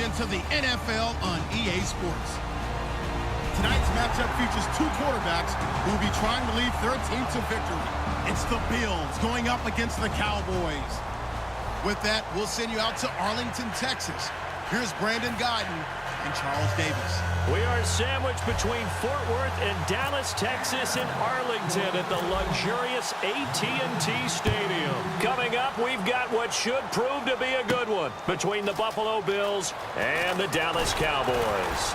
into the NFL on EA Sports. Tonight's matchup features two quarterbacks who will be trying to lead their team to victory. It's the Bills going up against the Cowboys. With that, we'll send you out to Arlington, Texas. Here's Brandon Guyton and Charles Davis. We are sandwiched between Fort Worth and Dallas, Texas, and Arlington at the luxurious AT&T Stadium. Coming up, we've got what should prove to be a good one between the Buffalo Bills and the Dallas Cowboys.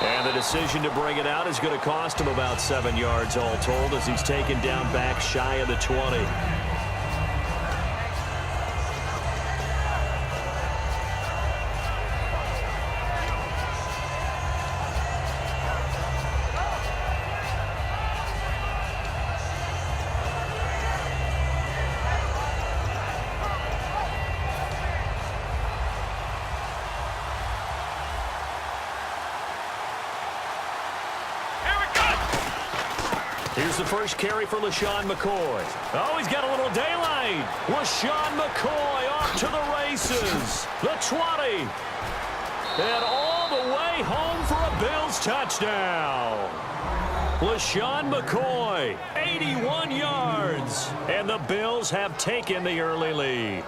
And the decision to bring it out is going to cost him about 7 yards all told as he's taken down back shy of the 20. Here's the first carry for LaShawn McCoy. Oh, he's got a little daylight. LaShawn McCoy off to the races. The 20. And all the way home for a Bills touchdown. LaShawn McCoy, 81 yards. And the Bills have taken the early lead.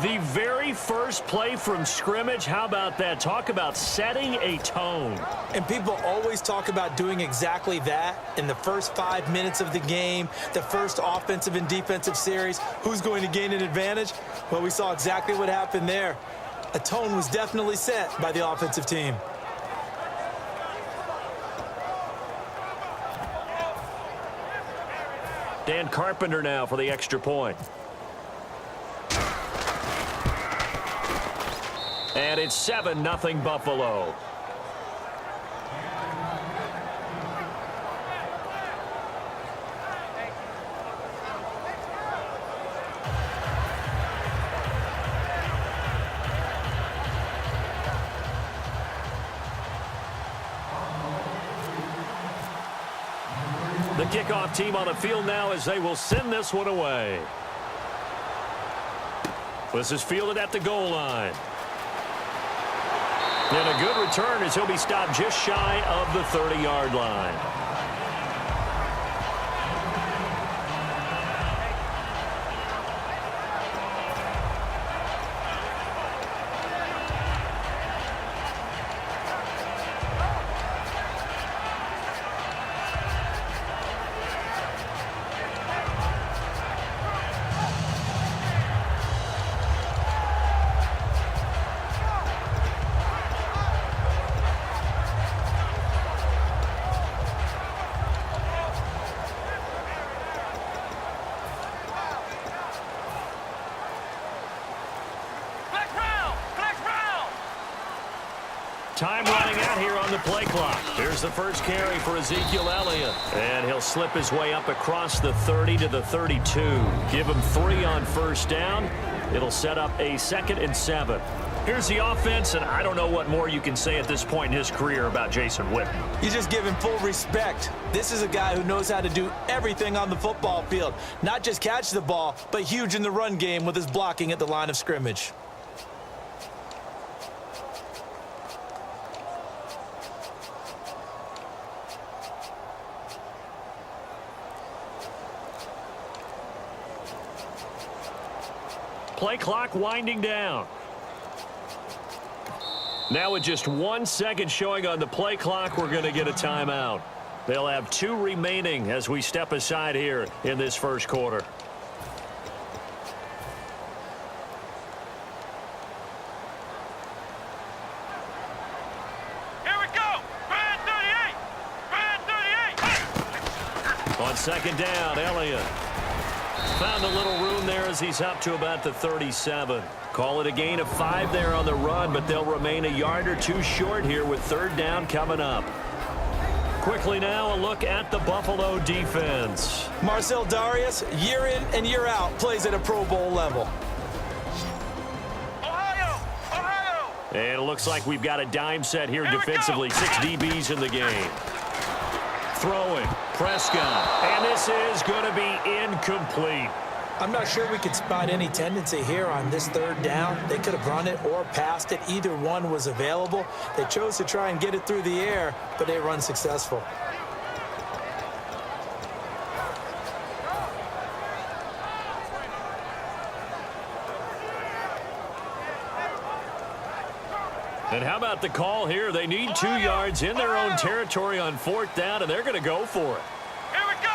The very first play from scrimmage, how about that? Talk about setting a tone. And people always talk about doing exactly that in the first 5 minutes of the game, the first offensive and defensive series. Who's going to gain an advantage? Well, we saw exactly what happened there. A tone was definitely set by the offensive team. Dan Carpenter now for the extra point. And it's 7-0 Buffalo. The kickoff team on the field now as they will send this one away. This is fielded at the goal line. And a good return as he'll be stopped just shy of the 30-yard line. Time running out here on the play clock. Here's the first carry for Ezekiel Elliott. And he'll slip his way up across the 30 to the 32. Give him 3 on first down. It'll set up a 2nd and 7. Here's the offense, and I don't know what more you can say at this point in his career about Jason Witten. You just give him full respect. This is a guy who knows how to do everything on the football field. Not just catch the ball, but huge in the run game with his blocking at the line of scrimmage. Play clock winding down. Now with just 1 second showing on the play clock, we're going to get a timeout. They'll have 2 remaining as we step aside here in this first quarter. Here we go. Bad 38. Bad 38. On second down, Elliott. Found a little room there as he's up to about the 37. Call it a gain of 5 there on the run, but they'll remain a yard or 2 short here with 3rd down coming up. Quickly now, a look at the Buffalo defense. Marcel Darius, year in and year out, plays at a Pro Bowl level. Ohio. And it looks like we've got a dime set here defensively. 6 DBs in the game. Throwing, Prescott, and this is going to be incomplete. I'm not sure we could spot any tendency here on this third down. They could have run it or passed it. Either one was available. They chose to try and get it through the air, but they were unsuccessful. And how about the call here? They need 2 yards in their own territory on 4th down, and they're going to go for it. Here we go.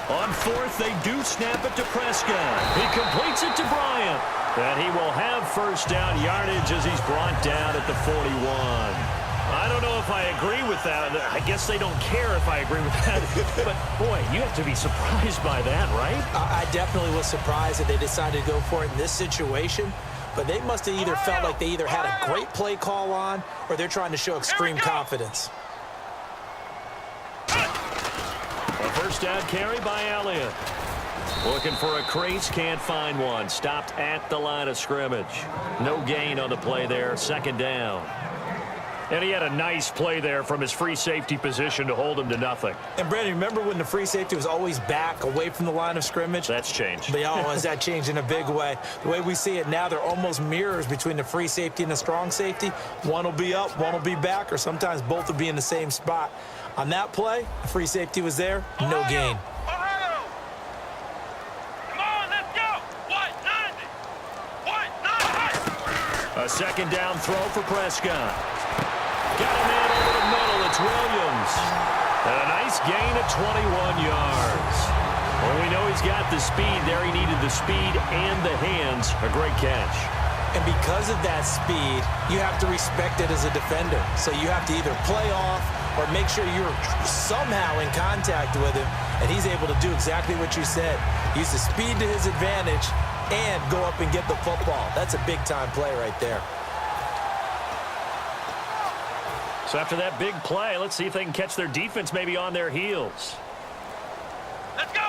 On 4th, they do snap it to Prescott. He completes it to Bryant. And he will have 1st down yardage as he's brought down at the 41. I don't know if I agree with that. I guess they don't care if I agree with that. But, boy, you have to be surprised by that, right? I definitely was surprised that they decided to go for it in this situation. But they must have either felt like they either had a great play call on or they're trying to show extreme confidence. A 1st down carry by Elliott. Looking for a crease, can't find one. Stopped at the line of scrimmage. No gain on the play there, 2nd down. And he had a nice play there from his free safety position to hold him to nothing. And, Brandon, remember when the free safety was always back away from the line of scrimmage? That's changed. But, has that changed in a big way? The way we see it now, they're almost mirrors between the free safety and the strong safety. One will be up, one will be back, or sometimes both will be in the same spot. On that play, the free safety was there, no gain. Come on, let's go. What? 90. A 2nd down throw for Prescott. Got a man over the middle. It's Williams. And a nice gain of 21 yards. Well, we know he's got the speed there. He needed the speed and the hands. A great catch. And because of that speed, you have to respect it as a defender. So you have to either play off or make sure you're somehow in contact with him. And he's able to do exactly what you said. Use the speed to his advantage and go up and get the football. That's a big-time play right there. So after that big play, let's see if they can catch their defense maybe on their heels. Let's go.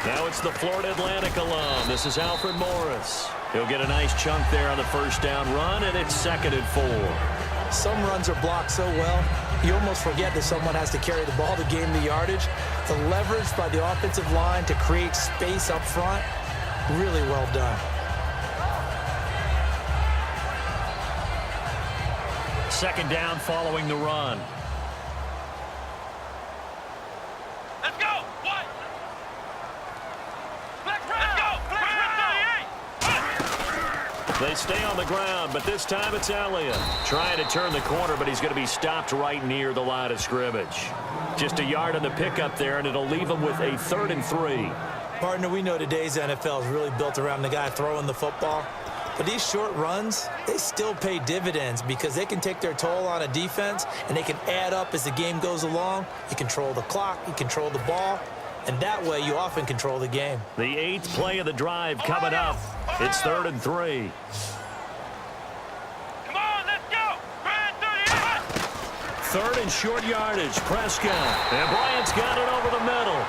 Now it's the Florida Atlantic alum. This is Alfred Morris. He'll get a nice chunk there on the 1st down run, and it's 2nd and 4. Some runs are blocked so well, you almost forget that someone has to carry the ball to gain the yardage. The leverage by the offensive line to create space up front, really well done. 2nd down following the run. Let's go. What? Let's go. They stay on the ground, but this time it's Elliott. Trying to turn the corner, but he's going to be stopped right near the line of scrimmage. Just a yard on the pickup there, and it'll leave him with a 3rd and 3. Partner, we know today's NFL is really built around the guy throwing the football. But these short runs, they still pay dividends because they can take their toll on a defense and they can add up as the game goes along. You control the clock, you control the ball, and that way you often control the game. The 8th play of the drive coming up. It's 3rd and 3. Come on, let's go. 3rd and short yardage, Prescott. And Bryant's got it over the middle.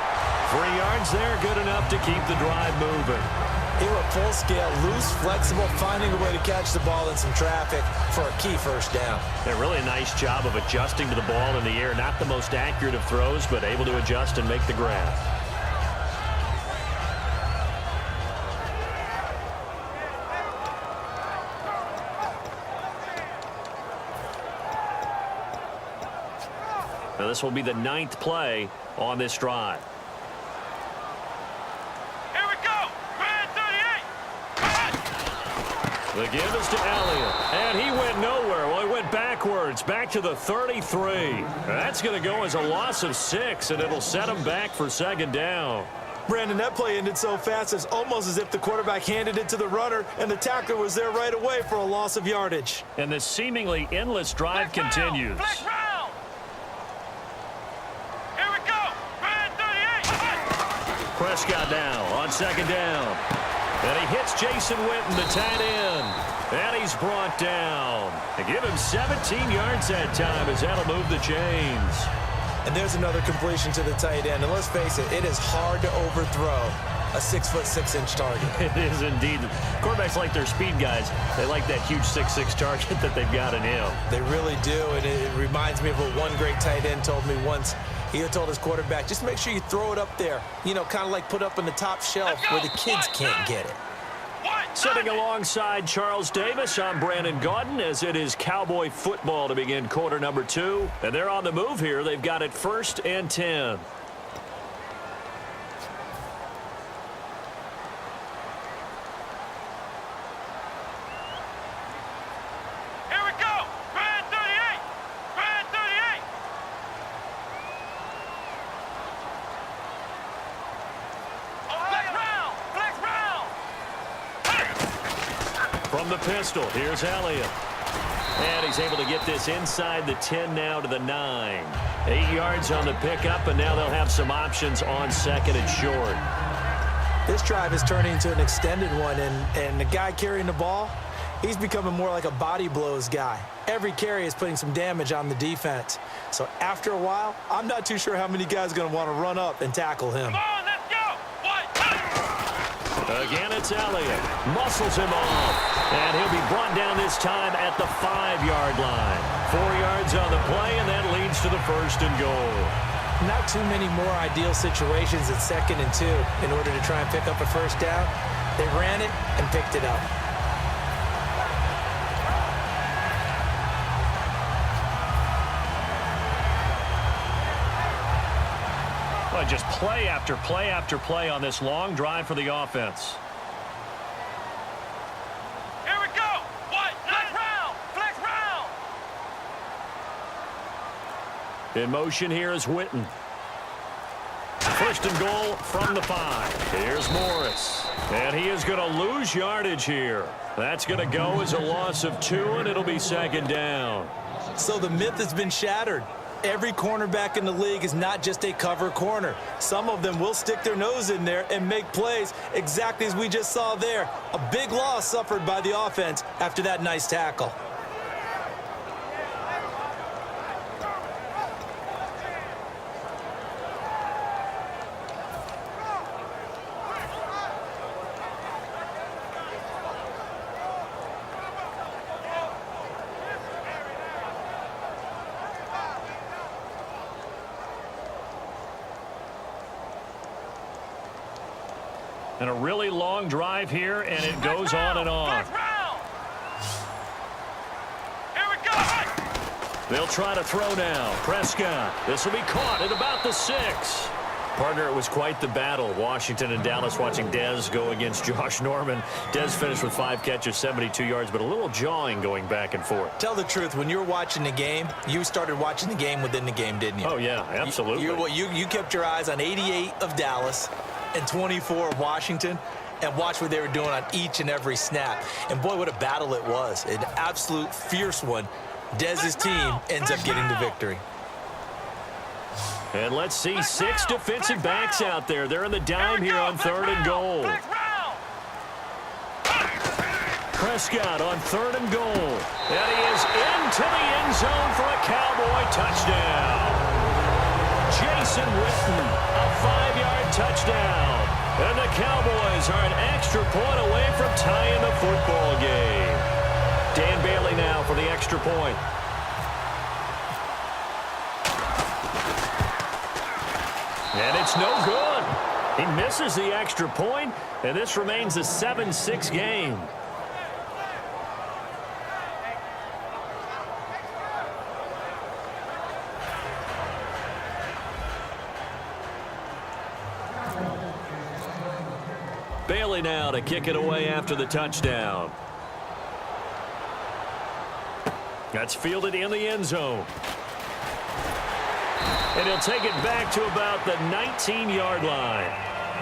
3 yards there, good enough to keep the drive moving. He went full scale, loose, flexible, finding a way to catch the ball in some traffic for a key 1st down. Yeah, really a nice job of adjusting to the ball in the air. Not the most accurate of throws, but able to adjust and make the grab. Now this will be the 9th play on this drive. The give is to Elliott, and he went nowhere. Well, he went backwards, back to the 33. That's going to go as a loss of 6, and it'll set him back for 2nd down. Brandon, that play ended so fast, it's almost as if the quarterback handed it to the runner, and the tackler was there right away for a loss of yardage. And this seemingly endless drive continues. Here we go. 38. Prescott now on 2nd down. And he hits Jason Witten, the tight end. And he's brought down. They give him 17 yards that time as that'll move the chains. And there's another completion to the tight end. And let's face it is hard to overthrow a 6'6" target. It is indeed. Quarterbacks like their speed guys. They like that huge 6'6" target that they've got in him. They really do. And it reminds me of what one great tight end told me once. He told his quarterback, just make sure you throw it up there. You know, kind of like put up on the top shelf where the kids can't get it. Sitting alongside Charles Davis, I'm Brandon Gaudin, as it is Cowboy football to begin quarter number 2. And they're on the move here. They've got it 1st and 10. From the pistol, here's Elliott. And he's able to get this inside the 10 now to the 9. 8 yards on the pickup, and now they'll have some options on 2nd and short. This drive is turning into an extended one, and the guy carrying the ball, he's becoming more like a body blows guy. Every carry is putting some damage on the defense. So after a while, I'm not too sure how many guys are going to want to run up and tackle him. Come on, let's go! Again, it's Elliott. Muscles him off. And he'll be brought down this time at the 5-yard line. 4 yards on the play, and that leads to the 1st and goal. Not too many more ideal situations at 2nd and 2 in order to try and pick up a 1st down. They ran it and picked it up. Well, just play after play after play on this long drive for the offense. Here we go! What? Flex round! Flex round! In motion here is Witten. 1st and goal from the 5. Here's Morris. And he is going to lose yardage here. That's going to go as a loss of 2, and it'll be 2nd down. So the myth has been shattered. Every cornerback in the league is not just a cover corner. Some of them will stick their nose in there and make plays exactly as we just saw there. A big loss suffered by the offense after that nice tackle. And a really long drive here, and it goes on and on. Here we go! They'll try to throw now. Prescott. This will be caught at about the 6. Partner, it was quite the battle. Washington and Dallas watching Dez go against Josh Norman. Dez finished with 5 catches, 72 yards, but a little jawing going back and forth. Tell the truth, when you were watching the game, you started watching the game within the game, didn't you? Oh, yeah, absolutely. You kept your eyes on 88 of Dallas and 24 of Washington, and watch what they were doing on each and every snap. And boy, what a battle it was. An absolute fierce one. Dez's team ends up getting the victory. And let's see 6 defensive backs out there. They're in the dime here on 3rd and goal. Prescott on 3rd and goal. And he is into the end zone for a Cowboy touchdown. Jason Witten, a 5-yard touchdown. And the Cowboys are an extra point away from tying the football game. Dan Bailey now for the extra point. And it's no good. He misses the extra point, and this remains a 7-6 game. Bailey now to kick it away after the touchdown. That's fielded in the end zone. And he'll take it back to about the 19-yard line.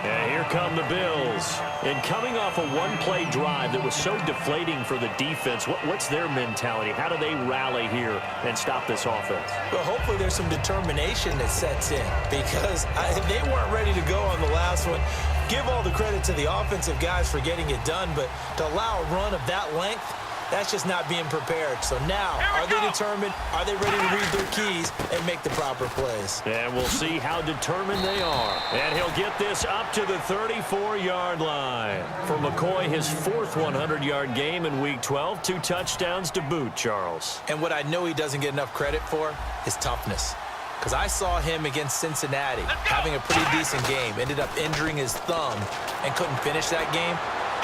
And here come the Bills. And coming off a one-play drive that was so deflating for the defense, what's their mentality? How do they rally here and stop this offense? Well, hopefully there's some determination that sets in, because they weren't ready to go on the last one. Give all the credit to the offensive guys for getting it done, but to allow a run of that length, that's just not being prepared. So now, are they determined? Are they ready to read their keys and make the proper plays? And we'll see how determined they are. And he'll get this up to the 34-yard line. For McCoy, his 4th 100-yard game in Week 12. 2 touchdowns to boot, Charles. And what I know he doesn't get enough credit for is toughness. because I saw him against Cincinnati having a pretty decent game, ended up injuring his thumb and couldn't finish that game,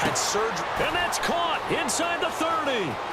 had surgery. And that's caught inside the 30.